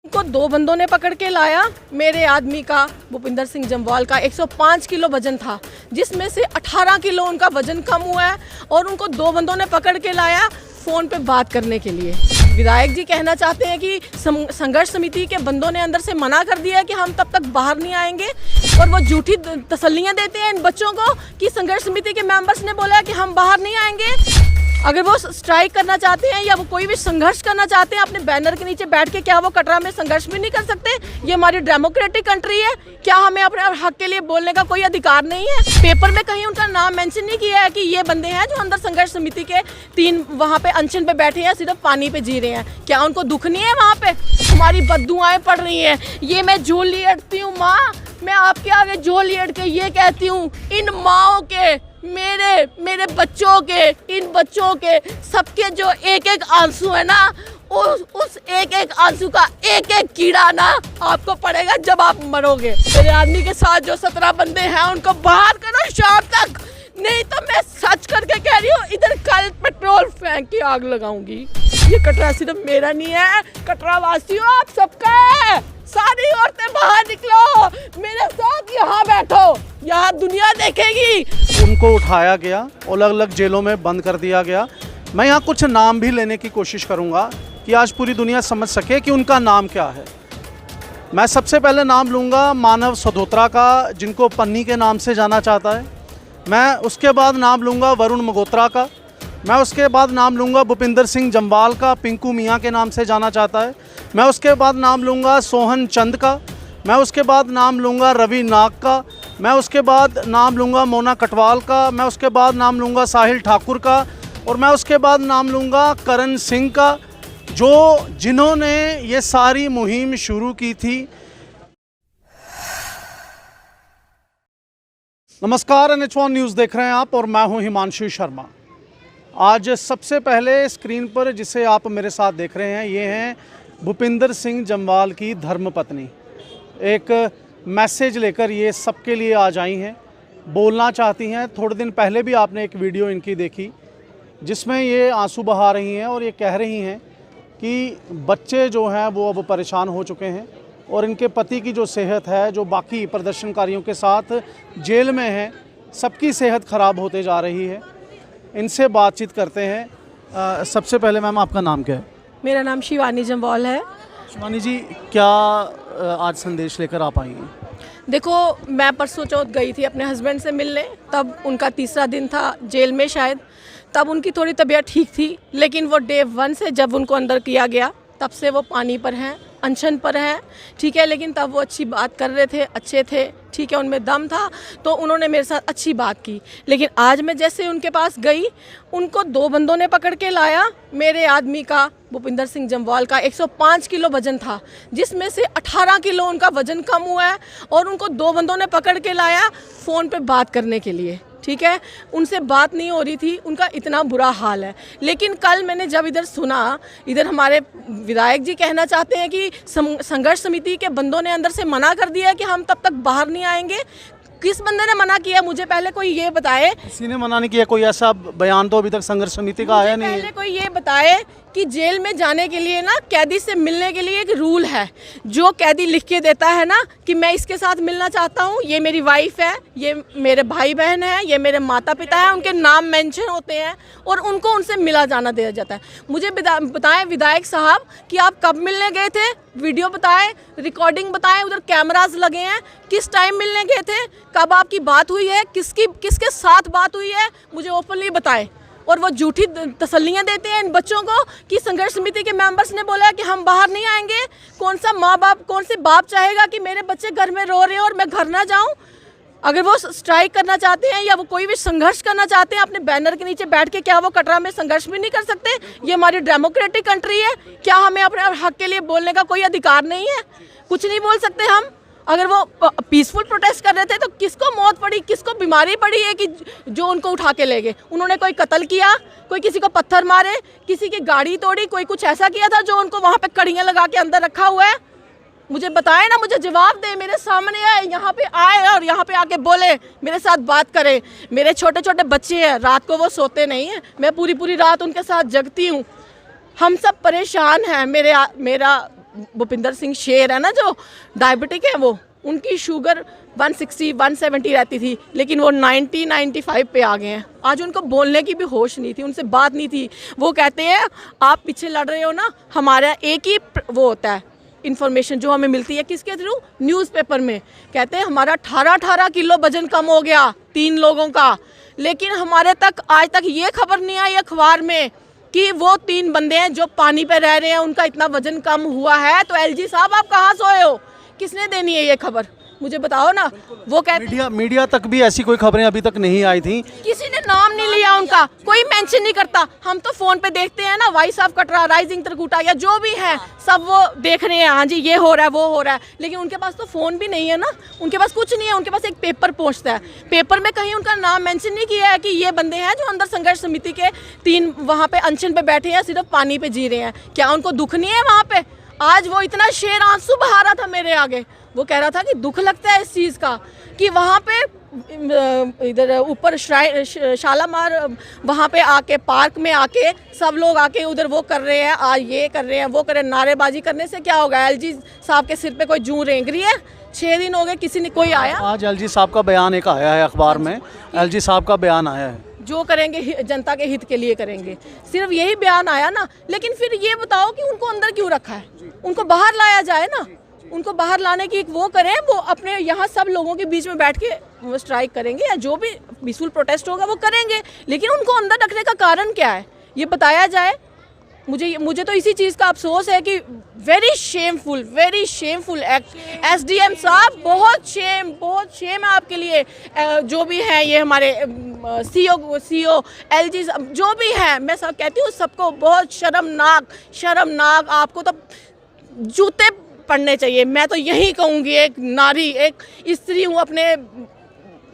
को दो बंदों ने पकड़ के लाया। मेरे आदमी का, भूपिंदर सिंह जम्वाल का 105 किलो वजन था, जिसमें से 18 किलो उनका वजन कम हुआ है और उनको दो बंदों ने पकड़ के लाया फ़ोन पे बात करने के लिए। विधायक जी कहना चाहते हैं कि संघर्ष समिति के बंदों ने अंदर से मना कर दिया है कि हम तब तक बाहर नहीं आएंगे, और वो झूठी तसल्लियाँ देते हैं इन बच्चों को कि संघर्ष समिति के मेंबर्स ने बोला कि हम बाहर नहीं आएंगे। अगर वो स्ट्राइक करना चाहते हैं या वो कोई भी संघर्ष करना चाहते हैं अपने बैनर के नीचे बैठ के, क्या वो कटरा में संघर्ष भी नहीं कर सकते? ये हमारी डेमोक्रेटिक कंट्री है, क्या हमें अपने हक के लिए बोलने का कोई अधिकार नहीं है? पेपर में कहीं उनका नाम मेंशन नहीं किया है कि ये बंदे हैं जो अंदर संघर्ष समिति के 3 वहाँ पे अनशन पे बैठे हैं, सिर्फ पानी पे जी रहे हैं। क्या उनको दुख नहीं है? वहाँ पे हमारी बददुआएं पड़ रही हैं। ये मैं झोल लेटती हूँ माँ, मैं आपके आगे झोल लेट के ये कहती हूँ, इन माओ के, मेरे बच्चों के, इन बच्चों के, सबके जो एक एक आंसू है ना, उस एक एक आंसू का एक एक कीड़ा ना आपको पड़ेगा जब आप मरोगे। मेरे आदमी के साथ जो 17 बंदे हैं उनको बाहर करो शाम तक, नहीं तो मैं सच करके कह रही हूँ इधर कल पेट्रोल फेंक के आग लगाऊंगी। ये कटरा सिर्फ मेरा नहीं है, कटरा वासियों आप सबका है। सारी औरतें बाहर निकलो, मेरे साथ यहाँ बैठो, यहाँ दुनिया देखेगी। उनको उठाया गया और अलग अलग जेलों में बंद कर दिया गया। मैं यहाँ कुछ नाम भी लेने की कोशिश करूँगा कि आज पूरी दुनिया समझ सके कि उनका नाम क्या है। मैं सबसे पहले नाम लूँगा मानव सदोत्रा का, जिनको पन्नी के नाम से जाना चाहता है। मैं उसके बाद नाम लूँगा वरुण मगोत्रा का। मैं उसके बाद नाम लूँगा भूपिंदर सिंह जम्वाल का, पिंकू मियाँ के नाम से जाना चाहता है। मैं उसके बाद नाम लूँगा सोहन चंद का। मैं उसके बाद नाम लूँगा रवि नाग का। मैं उसके बाद नाम लूँगा मोना कटवाल का। मैं उसके बाद नाम लूँगा साहिल ठाकुर का। और मैं उसके बाद नाम लूँगा करण सिंह का, जिन्होंने ये सारी मुहिम शुरू की थी। नमस्कार, NH1 न्यूज़ देख रहे हैं आप और मैं हूँ हिमांशु शर्मा। आज सबसे पहले स्क्रीन पर जिसे आप मेरे साथ देख रहे हैं, ये हैं भूपिंदर सिंह जम्वाल की धर्मपत्नी। एक मैसेज लेकर ये सबके लिए आज आई हैं, बोलना चाहती हैं। थोड़े दिन पहले भी आपने एक वीडियो इनकी देखी जिसमें ये आंसू बहा रही हैं और ये कह रही हैं कि बच्चे जो हैं वो अब परेशान हो चुके हैं और इनके पति की जो सेहत है, जो बाकी प्रदर्शनकारियों के साथ जेल में है, सबकी सेहत ख़राब होते जा रही है। इनसे बातचीत करते हैं। सबसे पहले मैम, आपका नाम क्या है? मेरा नाम शिवानी जम्वाल है। शिवानी जी, क्या आज संदेश लेकर आप आई हैं? देखो, मैं परसों चौथ गई थी अपने हस्बैंड से मिलने, तब उनका 3रा दिन था जेल में शायद, तब उनकी थोड़ी तबीयत ठीक थी। लेकिन वो डे 1 से जब उनको अंदर किया गया तब से वो पानी पर हैं, अनशन पर हैं, ठीक है। लेकिन तब वो अच्छी बात कर रहे थे, अच्छे थे, ठीक है, उनमें दम था, तो उन्होंने मेरे साथ अच्छी बात की। लेकिन आज मैं जैसे उनके पास गई, उनको 2 बंदों ने पकड़ के लाया। मेरे आदमी का, भूपिंदर सिंह जम्वाल का 105 किलो वजन था, जिसमें से 18 किलो उनका वजन कम हुआ है और उनको 2 बंदों ने पकड़ के लाया फ़ोन पे बात करने के लिए, ठीक है। उनसे बात नहीं हो रही थी, उनका इतना बुरा हाल है। लेकिन कल मैंने जब इधर सुना, इधर हमारे विधायक जी कहना चाहते हैं कि संघर्ष समिति के बंदों ने अंदर से मना कर दिया है कि हम तब तक बाहर नहीं आएंगे। किस बंदे ने मना किया? मुझे पहले कोई ये बताए। किसी ने मना नहीं किया, कोई ऐसा बयान तो अभी तक संघर्ष समिति का आया नहीं है। पहले कोई ये बताए कि जेल में जाने के लिए ना कैदी से मिलने के लिए एक रूल है, जो कैदी लिख के देता है ना कि मैं इसके साथ मिलना चाहता हूँ, ये मेरी वाइफ है, ये मेरे भाई बहन है, ये मेरे माता पिता हैं, उनके नाम मेंशन होते हैं और उनको उनसे मिला जाना दिया जाता है। मुझे बताएं विधायक साहब कि आप कब मिलने गए थे? वीडियो बताएं, रिकॉर्डिंग बताएं, उधर कैमरास लगे हैं, किस टाइम मिलने गए थे, कब आपकी बात हुई है, किसके साथ बात हुई है, मुझे ओपनली बताएं। और वो झूठी तसल्लियाँ देते हैं इन बच्चों को कि संघर्ष समिति के मेंबर्स ने बोला कि हम बाहर नहीं आएंगे। कौन सा माँ बाप, कौन से बाप चाहेगा कि मेरे बच्चे घर में रो रहे हैं और मैं घर ना जाऊँ? अगर वो स्ट्राइक करना चाहते हैं या वो कोई भी संघर्ष करना चाहते हैं अपने बैनर के नीचे बैठ के, क्या वो कटरा में संघर्ष भी नहीं कर सकते? ये हमारी डेमोक्रेटिक कंट्री है, क्या हमें अपने हक के लिए बोलने का कोई अधिकार नहीं है? कुछ नहीं बोल सकते हम? अगर वो पीसफुल प्रोटेस्ट कर रहे थे तो किसको मौत पड़ी, किसको बीमारी पड़ी है कि जो उनको उठा के ले गए? उन्होंने कोई कत्ल किया, कोई किसी को पत्थर मारे, किसी की गाड़ी तोड़ी, कोई कुछ ऐसा किया था जो उनको वहाँ पे कड़ियाँ लगा के अंदर रखा हुआ है? मुझे बताए ना, मुझे जवाब दे, मेरे सामने आए, यहाँ पे आए और यहाँ पे आके बोले, मेरे साथ बात करें। मेरे छोटे छोटे बच्चे हैं, रात को वो सोते नहीं हैं, मैं पूरी रात उनके साथ जगती हूँ। हम सब परेशान हैं। मेरा भूपिंदर सिंह शेर है ना, जो डायबिटिक है, वो उनकी शुगर 160 170 रहती थी, लेकिन वो 90 95 पे आ गए हैं। आज उनको बोलने की भी होश नहीं थी, उनसे बात नहीं थी। वो कहते हैं आप पीछे लड़ रहे हो ना, हमारा एक ही वो होता है इन्फॉर्मेशन जो हमें मिलती है, किसके थ्रू, न्यूज़पेपर में। कहते हैं हमारा 18 किलो वजन कम हो गया 3 लोगों का, लेकिन हमारे तक आज तक ये खबर नहीं आई अखबार में कि वो 3 बंदे हैं जो पानी पे रह रहे हैं, उनका इतना वजन कम हुआ है। तो एलजी साहब आप कहाँ सोए हो, किसने देनी है ये खबर, मुझे बताओ ना। वो कहते मीडिया तक भी ऐसी कोई खबरें अभी तक नहीं आई थी, किसी ने नाम नहीं लिया उनका, कोई मेंशन नहीं करता। हम तो फोन पे देखते हैं ना, voice of Katra, rising Trikuta या जो भी है सब वो देख रहे हैं, हाँ जी ये हो रहा है वो हो रहा है, लेकिन उनके पास तो फ़ोन भी नहीं है ना, उनके पास कुछ नहीं है। उनके पास एक पेपर पहुंचता है, पेपर में कहीं उनका नाम मेंशन नहीं किया है कि ये बंदे हैं जो अंदर संघर्ष समिति के 3 वहाँ पे अनशन पे बैठे हैं, सिर्फ पानी पे जी रहे हैं। क्या उनको दुख नहीं है वहाँ पे? आज वो इतना शेर आंसू बहा रहा था मेरे आगे, वो कह रहा था कि दुख लगता है इस चीज़ का कि वहाँ पे इधर ऊपर शालामार वहाँ पे आके पार्क में आके सब लोग आके उधर वो कर रहे हैं, आज ये कर रहे हैं वो कर रहे हैं। नारेबाजी करने से क्या होगा? एलजी साहब के सिर पे कोई जूं रेंग रही है? 6 दिन हो गए, किसी ने कोई आया? आज एलजी साहब का बयान एक आया है अखबार में, एलजी साहब का बयान आया है, जो करेंगे जनता के हित के लिए करेंगे, सिर्फ यही बयान आया ना। लेकिन फिर ये बताओ कि उनको अंदर क्यों रखा है? उनको बाहर लाया जाए ना, उनको बाहर लाने की एक वो करें, वो अपने यहाँ सब लोगों के बीच में बैठ के वो स्ट्राइक करेंगे या जो भी पीसफुल प्रोटेस्ट होगा वो करेंगे, लेकिन उनको अंदर रखने का कारण क्या है ये बताया जाए। मुझे तो इसी चीज़ का अफसोस है कि वेरी शेमफुल एक्ट। एसडीएम साहब बहुत शेम है आपके लिए, जो भी है ये हमारे सीओ एलजी जो भी है, मैं सब कहती हूँ सबको बहुत शर्मनाक। आपको तो जूते पड़ने चाहिए। मैं तो यही कहूँगी, एक नारी, एक स्त्री हूँ, अपने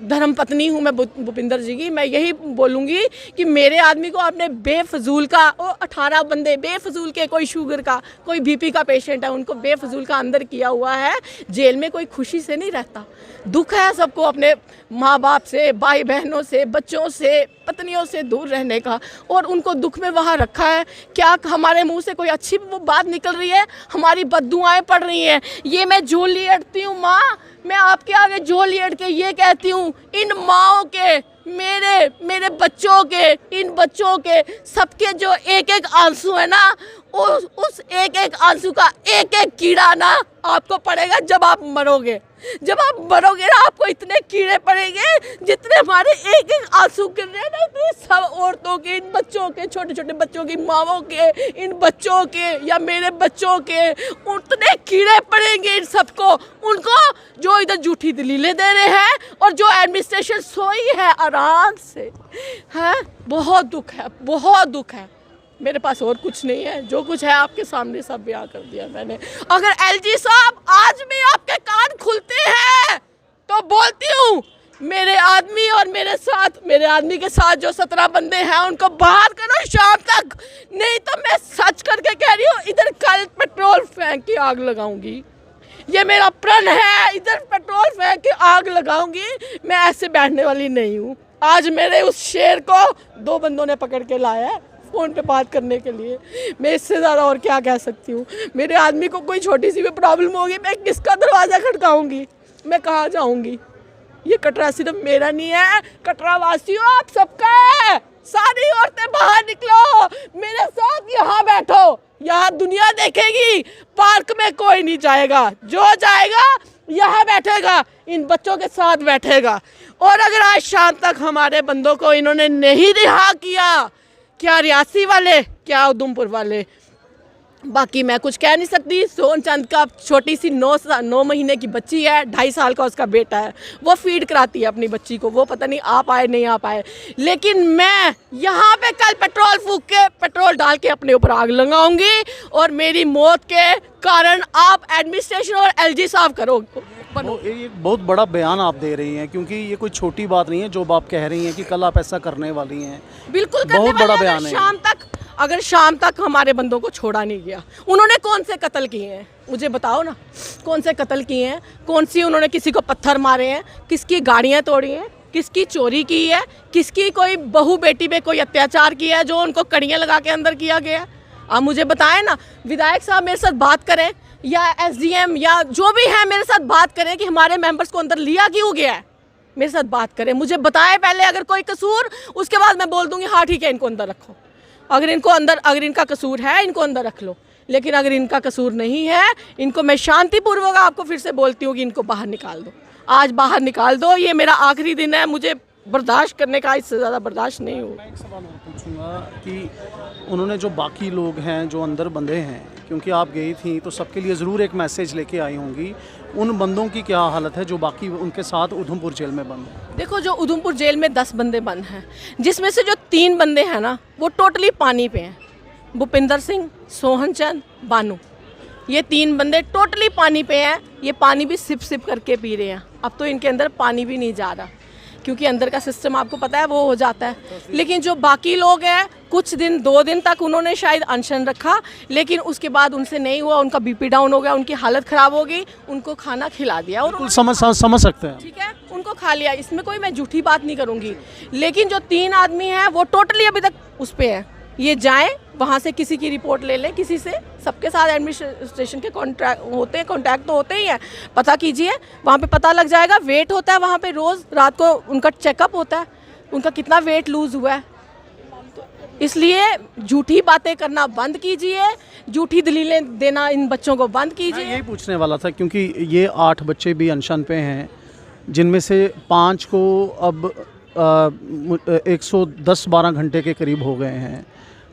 धर्म पत्नी हूँ मैं भूपिंदर जी की, मैं यही बोलूँगी कि मेरे आदमी को आपने बेफजूल का 18 बंदे बेफजूल के, कोई शुगर का कोई बीपी का पेशेंट है, उनको बेफजूल का अंदर किया हुआ है। जेल में कोई खुशी से नहीं रहता, दुख है सबको अपने माँ बाप से, भाई बहनों से, बच्चों से, पत्नियों से दूर रहने का, और उनको दुख में वहाँ रखा है। क्या हमारे मुंह से कोई अच्छी वो बात निकल रही है? हमारी बद्दुआएं पड़ रही हैं। ये मैं झोली अड़ती हूँ माँ, मैं आपके आगे झोली अड़ के ये कहती हूँ, इन माँओं के, मेरे बच्चों के, इन बच्चों के सबके जो एक आंसू है ना, उस एक आंसू का एक कीड़ा ना आपको पड़ेगा जब आप मरोगे। जब आप मरोगे ना, आपको इतने कीड़े पड़ेंगे जितने हमारे एक आंसू गिर रहे हैं ना, तो सब औरतों के, इन बच्चों के, छोटे बच्चों की माँओं के, इन बच्चों के या मेरे बच्चों के, उतने कीड़े पड़ेंगे इन सबको, उनको जो इधर झूठी दलीलें दे रहे हैं और जो एडमिनिस्ट्रेशन सोई है आराम से है। बहुत दुख है। मेरे पास और कुछ नहीं है, जो कुछ है आपके सामने सब बयां कर दिया मैंने। अगर एलजी साहब आज भी आपके कान खुलते हैं तो बोलती हूँ, मेरे आदमी और मेरे आदमी के साथ जो 17 बंदे हैं उनको बाहर करो शाम तक, नहीं तो मैं सच करके कह रही हूँ इधर कल पेट्रोल फेंक के आग लगाऊंगी। ये मेरा प्रण है, इधर पेट्रोल फेंक के आग लगाऊंगी। मैं ऐसे बैठने वाली नहीं हूँ। आज मेरे उस शेर को 2 बंदों ने पकड़ के लाया है फ़ोन पे बात करने के लिए। मैं इससे ज़्यादा और क्या कह सकती हूँ? मेरे आदमी को कोई छोटी सी भी प्रॉब्लम होगी, मैं किसका दरवाज़ा खड़काऊंगी? मैं कहाँ जाऊँगी? ये कटरा सिर्फ मेरा नहीं है, कटरा वासियों आप सबका है। सारी औरतें बाहर निकलो, मेरे साथ यहाँ बैठो, यहाँ दुनिया देखेगी। पार्क में कोई नहीं जाएगा, जो जाएगा यहाँ बैठेगा, इन बच्चों के साथ बैठेगा। और अगर आज शाम तक हमारे बंदों को इन्होंने नहीं रिहा किया, क्या रियासी वाले, क्या उधमपुर वाले, बाकी मैं कुछ कह नहीं सकती। सोनचंद का छोटी सी 9 महीने की बच्ची है, 2.5 साल का उसका बेटा है, वो फीड कराती है अपनी बच्ची को। वो पता नहीं आ पाए नहीं आ पाए, लेकिन मैं यहाँ पे कल पेट्रोल डाल के अपने ऊपर आग लगाऊंगी और मेरी मौत के कारण आप एडमिनिस्ट्रेशन और एलजी साहब करो। एक बहुत बड़ा बयान आप दे रही हैं, क्योंकि ये कोई छोटी बात नहीं है जो आप कह रही हैं कि कल आप ऐसा करने वाली हैं। बिल्कुल बहुत बड़ा बयान है। अगर शाम तक हमारे बंदों को छोड़ा नहीं गया, उन्होंने कौन से कत्ल किए हैं मुझे बताओ ना, कौन से कत्ल किए हैं? कौन सी उन्होंने किसी को पत्थर मारे हैं, किसकी गाड़ियाँ तोड़ी हैं, किसकी चोरी की है, किसकी कोई बहू बेटी पे कोई अत्याचार किया है जो उनको कड़ियाँ लगा के अंदर किया गया है? आप मुझे बताएं ना। विधायक साहब मेरे साथ बात करें, या एसडीएम या जो भी है मेरे साथ बात करें कि हमारे मेंबर्स को अंदर लिया क्यों गया है, मेरे साथ बात करें, मुझे बताएं पहले अगर कोई कसूर, उसके बाद मैं बोल दूंगी हाँ ठीक है इनको अंदर रखो। अगर इनका कसूर है इनको अंदर रख लो, लेकिन अगर इनका कसूर नहीं है, इनको मैं शांतिपूर्वक आपको फिर से बोलती हूँ कि इनको बाहर निकाल दो, आज बाहर निकाल दो। ये मेरा आखिरी दिन है, मुझे बर्दाश्त करने का इससे ज़्यादा बर्दाश्त नहीं हुआ। मैं एक सवाल और पूछूंगा कि उन्होंने जो बाकी लोग हैं जो अंदर बंधे हैं, क्योंकि आप गई थी तो सबके लिए ज़रूर एक मैसेज लेके आई होंगी, उन बंदों की क्या हालत है जो बाकी उनके साथ उधमपुर जेल में बंद हैं? देखो, जो उधमपुर जेल में 10 बंदे बंद हैं, जिसमें से जो 3 बंदे हैं ना वो टोटली पानी पे हैं। भूपिंदर सिंह, सोहन चंद, बानू, ये 3 बंदे टोटली पानी पे हैं। ये पानी भी सिप सिप करके पी रहे हैं। अब तो इनके अंदर पानी भी नहीं जा रहा क्योंकि अंदर का सिस्टम आपको पता है वो हो जाता है। लेकिन जो बाकी लोग हैं, कुछ दिन 2 दिन तक उन्होंने शायद अनशन रखा, लेकिन उसके बाद उनसे नहीं हुआ, उनका बीपी डाउन हो गया, उनकी हालत ख़राब हो गई, उनको खाना खिला दिया और समझ सकते हैं, ठीक है, उनको खा लिया। इसमें कोई मैं झूठी बात नहीं करूँगी। लेकिन जो 3 आदमी हैं वो टोटली अभी तक उस पर है। ये जाएँ वहाँ से किसी की रिपोर्ट ले लें, किसी से, सबके साथ एडमिनिस्ट्रेशन के कॉन्टैक्ट तो होते ही हैं, पता कीजिए, वहाँ पे पता लग जाएगा। वेट होता है वहाँ पे, रोज़ रात को उनका चेकअप होता है, उनका कितना वेट लूज़ हुआ है। तो इसलिए झूठी बातें करना बंद कीजिए, झूठी दलीलें देना इन बच्चों को बंद कीजिए। यही पूछने वाला था, क्योंकि ये 8 बच्चे भी अनशन पे हैं, जिनमें से 5 को अब 110-12 घंटे के करीब हो गए हैं।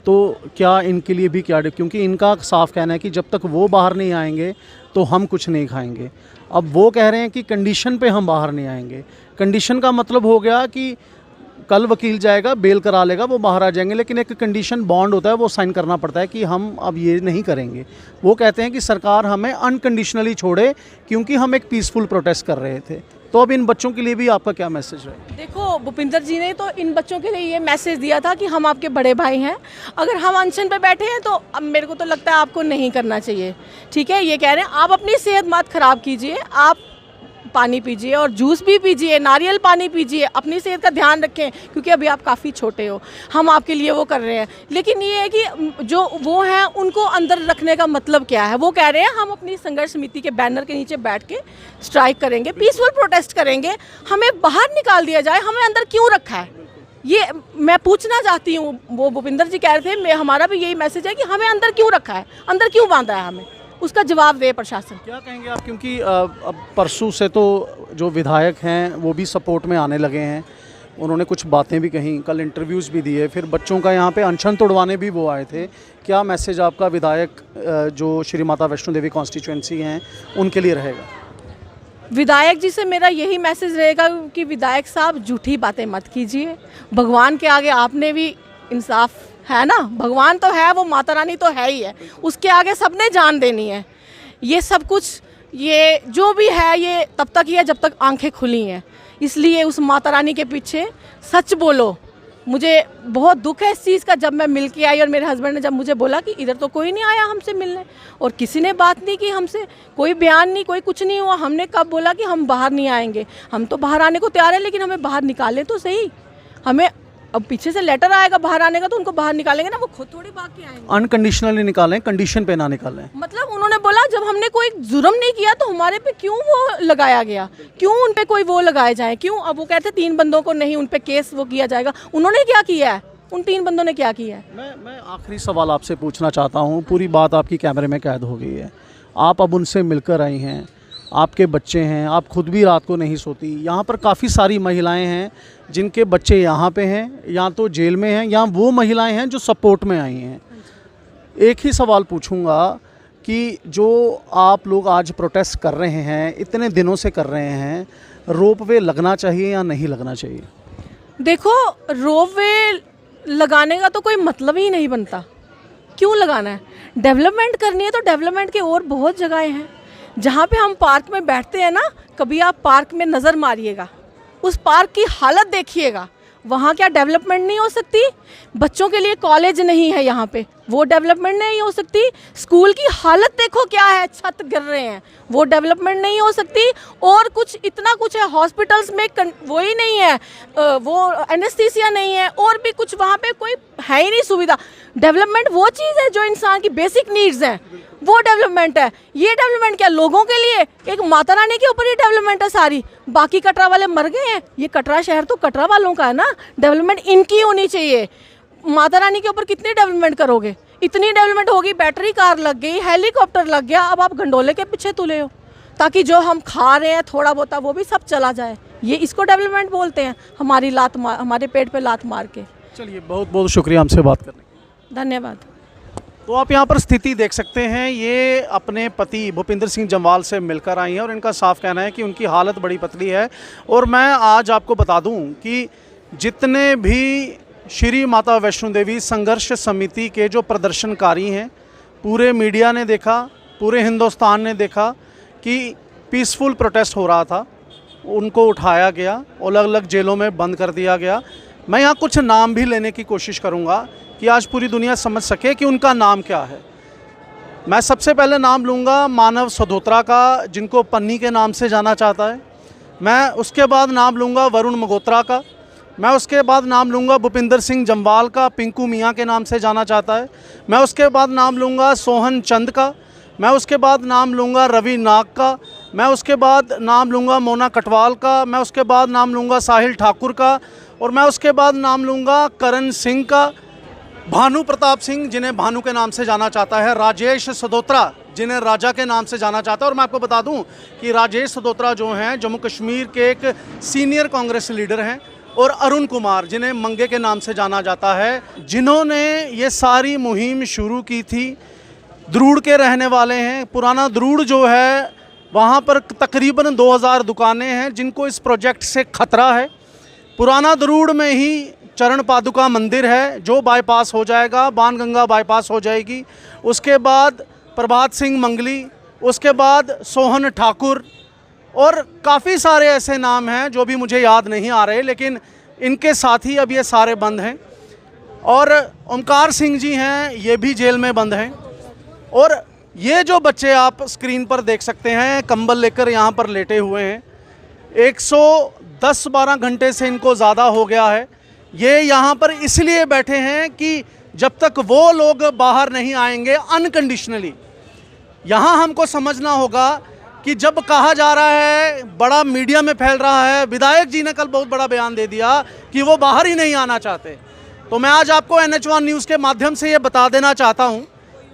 तो क्या इनके लिए भी क्या, क्योंकि इनका साफ कहना है कि जब तक वो बाहर नहीं आएंगे तो हम कुछ नहीं खाएंगे। अब वो कह रहे हैं कि कंडीशन पे हम बाहर नहीं आएंगे। कंडीशन का मतलब हो गया कि कल वकील जाएगा, बेल करा लेगा, वो बाहर आ जाएंगे, लेकिन एक कंडीशन बॉन्ड होता है, वो साइन करना पड़ता है कि हम अब ये नहीं करेंगे। वो कहते हैं कि सरकार हमें अनकंडीशनली छोड़े, क्योंकि हम एक पीसफुल प्रोटेस्ट कर रहे थे। तो अब इन बच्चों के लिए भी आपका क्या मैसेज है? देखो, भूपिंदर जी ने तो इन बच्चों के लिए ये मैसेज दिया था कि हम आपके बड़े भाई हैं, अगर हम अनशन पे बैठे हैं तो अब मेरे को तो लगता है आपको नहीं करना चाहिए। ठीक है, ये कह रहे हैं आप अपनी सेहत मत ख़राब कीजिए, आप पानी पीजिए और जूस भी पीजिए, नारियल पानी पीजिए, अपनी सेहत का ध्यान रखें, क्योंकि अभी आप काफ़ी छोटे हो, हम आपके लिए वो कर रहे हैं। लेकिन ये है कि जो वो हैं उनको अंदर रखने का मतलब क्या है? वो कह रहे हैं हम अपनी संघर्ष समिति के बैनर के नीचे बैठ के स्ट्राइक करेंगे, पीसफुल प्रोटेस्ट करेंगे, हमें बाहर निकाल दिया जाए, हमें अंदर क्यों रखा है? ये मैं पूछना चाहती हूँ। वो भूपिंदर जी कह रहे थे, हमारा भी यही मैसेज है कि हमें अंदर क्यों रखा है, अंदर क्यों बांधा है, हमें उसका जवाब दे प्रशासन। क्या कहेंगे आप, क्योंकि अब परसों से तो जो विधायक हैं वो भी सपोर्ट में आने लगे हैं, उन्होंने कुछ बातें भी कहीं, कल इंटरव्यूज़ भी दिए, फिर बच्चों का यहाँ पे अनशन तोड़वाने भी वो आए थे। क्या मैसेज आपका विधायक जो श्री माता वैष्णो देवी कॉन्स्टिट्यूएंसी हैं उनके लिए रहेगा? विधायक जी से मेरा यही मैसेज रहेगा कि विधायक साहब झूठी बातें मत कीजिए, भगवान के आगे आपने भी इंसाफ है ना, भगवान तो है, वो माता रानी तो है ही है, उसके आगे सबने जान देनी है। ये सब कुछ, ये जो भी है, ये तब तक ही है जब तक आंखें खुली हैं। इसलिए उस माता रानी के पीछे सच बोलो। मुझे बहुत दुख है इस चीज़ का। जब मैं मिल के आई और मेरे हस्बैंड ने जब मुझे बोला कि इधर तो कोई नहीं आया हमसे मिलने और किसी ने बात नहीं की हमसे, कोई बयान नहीं, कोई कुछ नहीं हुआ, हमने कब बोला कि हम बाहर नहीं आएंगे? हम तो बाहर आने को तैयार है, लेकिन हमें बाहर निकालें तो सही। हमें अब पीछे से लेटर आएगा बाहर आने का तो उनको बाहर निकालेंगे ना, वो खुद थोड़ी भाग के आएंगे। अनकंडीशनली निकालें, कंडीशन पे ना निकालें। मतलब उन्होंने बोला जब हमने कोई जुर्म नहीं किया तो हमारे पे क्यों वो लगाया गया, क्यों उन पे कोई वो लगाए जाए, क्यों? अब वो कहते 3 बंदों को नहीं, उन पे केस वो किया जाएगा। उन्होंने क्या किया है? उन 3 बंदों ने क्या किया है? मैं आखिरी सवाल आपसे पूछना चाहता हूँ। पूरी बात आपकी कैमरे में कैद हो गई है, आप अब उनसे मिलकर आई हैं, आपके बच्चे हैं, आप खुद भी रात को नहीं सोती। यहाँ पर काफ़ी सारी महिलाएं हैं जिनके बच्चे यहाँ पे हैं, या तो जेल में हैं, या वो महिलाएं हैं जो सपोर्ट में आई हैं। एक ही सवाल पूछूंगा कि जो आप लोग आज प्रोटेस्ट कर रहे हैं, इतने दिनों से कर रहे हैं, रोपवे लगना चाहिए या नहीं लगना चाहिए? देखो, रोपवे लगाने का तो कोई मतलब ही नहीं बनता। क्यों लगाना है? डेवलपमेंट करनी है तो डेवलपमेंट के और बहुत जगहें हैं। जहाँ पे हम पार्क में बैठते हैं ना, कभी आप पार्क में नज़र मारिएगा, उस पार्क की हालत देखिएगा, वहाँ क्या डेवलपमेंट नहीं हो सकती? बच्चों के लिए कॉलेज नहीं है यहाँ पे, वो डेवलपमेंट नहीं हो सकती। स्कूल की हालत देखो क्या है, छत गिर रहे हैं, वो डेवलपमेंट नहीं हो सकती। और कुछ इतना कुछ है हॉस्पिटल्स में, वो ही नहीं है, वो एनेस्थीसिया नहीं है, और भी कुछ वहाँ पे कोई है ही नहीं सुविधा। डेवलपमेंट वो चीज़ है जो इंसान की बेसिक नीड्स हैं, वो डेवलपमेंट है। ये डेवलपमेंट क्या लोगों के लिए, एक माता रानी के ऊपर ही डेवलपमेंट है सारी। बाकी कटरा वाले मर गए हैं, ये कटरा शहर तो कटरा वालों का है ना, डेवलपमेंट इनकी होनी चाहिए। माता रानी के ऊपर कितनी डेवलपमेंट करोगे? इतनी डेवलपमेंट होगी, बैटरी कार लग गई, हेलीकॉप्टर लग गया, अब आप गंडोले के पीछे तुले हो ताकि जो हम खा रहे हैं थोड़ा बहुत वो भी सब चला जाए। ये इसको डेवलपमेंट बोलते हैं, हमारी लात मार, हमारे पेट पे लात मार के। चलिए, बहुत बहुत शुक्रिया हमसे बात करने का। धन्यवाद। तो आप यहाँ पर स्थिति देख सकते हैं, ये अपने पति भूपिंदर सिंह जम्वाल से मिलकर आई हैं और इनका साफ कहना है कि उनकी हालत बड़ी पतली है। और मैं आज आपको बता दूं कि जितने भी श्री माता वैष्णो देवी संघर्ष समिति के जो प्रदर्शनकारी हैं, पूरे मीडिया ने देखा, पूरे हिंदुस्तान ने देखा कि पीसफुल प्रोटेस्ट हो रहा था, उनको उठाया गया, अलग अलग जेलों में बंद कर दिया गया। मैं यहाँ कुछ नाम भी लेने की कोशिश करूँगा कि आज पूरी दुनिया समझ सके कि उनका नाम क्या है। मैं सबसे पहले नाम लूँगा मानव सदोत्रा का, जिनको पन्नी के नाम से जाना चाहता है। मैं उसके बाद नाम लूँगा वरुण मगोत्रा का। मैं उसके बाद नाम लूँगा भूपिंदर सिंह जम्वाल का, पिंकू मियाँ के नाम से जाना चाहता है। मैं उसके बाद नाम लूँगा सोहन चंद का। मैं उसके बाद नाम लूँगा रवि नाग का। मैं उसके बाद नाम लूँगा मोना कटवाल का। मैं उसके बाद नाम लूँगा साहिल ठाकुर का। और मैं उसके बाद नाम लूँगा करण सिंह का, भानु प्रताप सिंह जिन्हें भानु के नाम से जाना चाहता है, राजेश सदोत्रा जिन्हें राजा के नाम से जाना चाहता है। और मैं आपको बता दूं कि राजेश सदोत्रा जो हैं जम्मू कश्मीर के एक सीनियर कांग्रेस लीडर हैं, और अरुण कुमार जिन्हें मंगे के नाम से जाना जाता है, जिन्होंने ये सारी मुहिम शुरू की थी। द्रूड़ के रहने वाले हैं। पुराना द्रूड़ जो है वहाँ पर तकरीबन 2000 दुकानें हैं जिनको इस प्रोजेक्ट से खतरा है। पुराना द्रूड़ में ही चरण पादुका मंदिर है जो बाईपास हो जाएगा, बाणगंगा बाईपास हो जाएगी। उसके बाद प्रभात सिंह मंगली, उसके बाद सोहन ठाकुर, और काफ़ी सारे ऐसे नाम हैं जो भी मुझे याद नहीं आ रहे, लेकिन इनके साथ ही अब ये सारे बंद हैं। और ओमकार सिंह जी हैं, ये भी जेल में बंद हैं। और ये जो बच्चे आप स्क्रीन पर देख सकते हैं कंबल लेकर यहाँ पर लेटे हुए हैं, 110-12 घंटे से इनको ज़्यादा हो गया है। ये यहाँ पर इसलिए बैठे हैं कि जब तक वो लोग बाहर नहीं आएंगे अनकंडीशनली। यहाँ हमको समझना होगा कि जब कहा जा रहा है, बड़ा मीडिया में फैल रहा है, विधायक जी ने कल बहुत बड़ा बयान दे दिया कि वो बाहर ही नहीं आना चाहते, तो मैं आज आपको NH1 न्यूज़ के माध्यम से ये बता देना चाहता हूँ,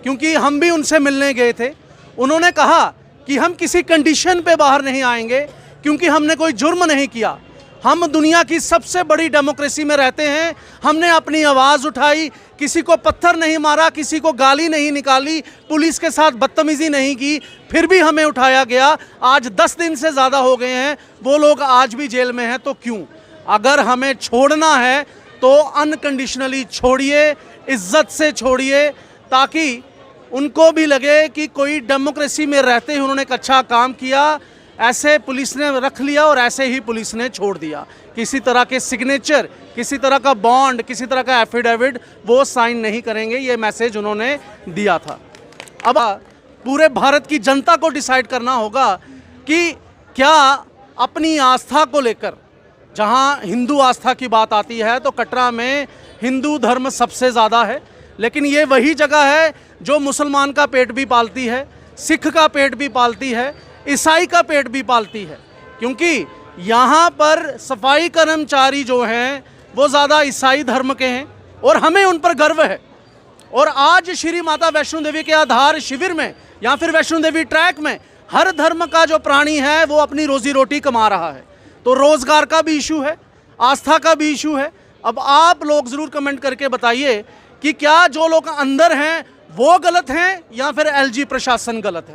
क्योंकि हम भी उनसे मिलने गए थे। उन्होंने कहा कि हम किसी कंडीशन पे बाहर नहीं आएंगे क्योंकि हमने कोई जुर्म नहीं किया। हम दुनिया की सबसे बड़ी डेमोक्रेसी में रहते हैं। हमने अपनी आवाज़ उठाई, किसी को पत्थर नहीं मारा, किसी को गाली नहीं निकाली, पुलिस के साथ बदतमीज़ी नहीं की, फिर भी हमें उठाया गया। आज 10 दिन से ज़्यादा हो गए हैं, वो लोग आज भी जेल में हैं। तो क्यों? अगर हमें छोड़ना है तो अनकंडीशनली छोड़िए, इज्जत से छोड़िए, ताकि उनको भी लगे कि कोई डेमोक्रेसी में रहते हुए उन्होंने एक अच्छा काम किया। ऐसे पुलिस ने रख लिया और ऐसे ही पुलिस ने छोड़ दिया। किसी तरह के सिग्नेचर, किसी तरह का बॉन्ड, किसी तरह का एफिडेविट वो साइन नहीं करेंगे, ये मैसेज उन्होंने दिया था। अब पूरे भारत की जनता को डिसाइड करना होगा कि क्या अपनी आस्था को लेकर, जहां हिंदू आस्था की बात आती है तो कटरा में हिंदू धर्म सबसे ज़्यादा है, लेकिन ये वही जगह है जो मुसलमान का पेट भी पालती है, सिख का पेट भी पालती है, ईसाई का पेट भी पालती है। क्योंकि यहाँ पर सफाई कर्मचारी जो हैं वो ज़्यादा ईसाई धर्म के हैं और हमें उन पर गर्व है। और आज श्री माता वैष्णो देवी के आधार शिविर में या फिर वैष्णो देवी ट्रैक में हर धर्म का जो प्राणी है वो अपनी रोजी रोटी कमा रहा है। तो रोज़गार का भी इशू है, आस्था का भी इशू है। अब आप लोग ज़रूर कमेंट करके बताइए कि क्या जो लोग अंदर हैं वो गलत हैं या फिर LG प्रशासन गलत है।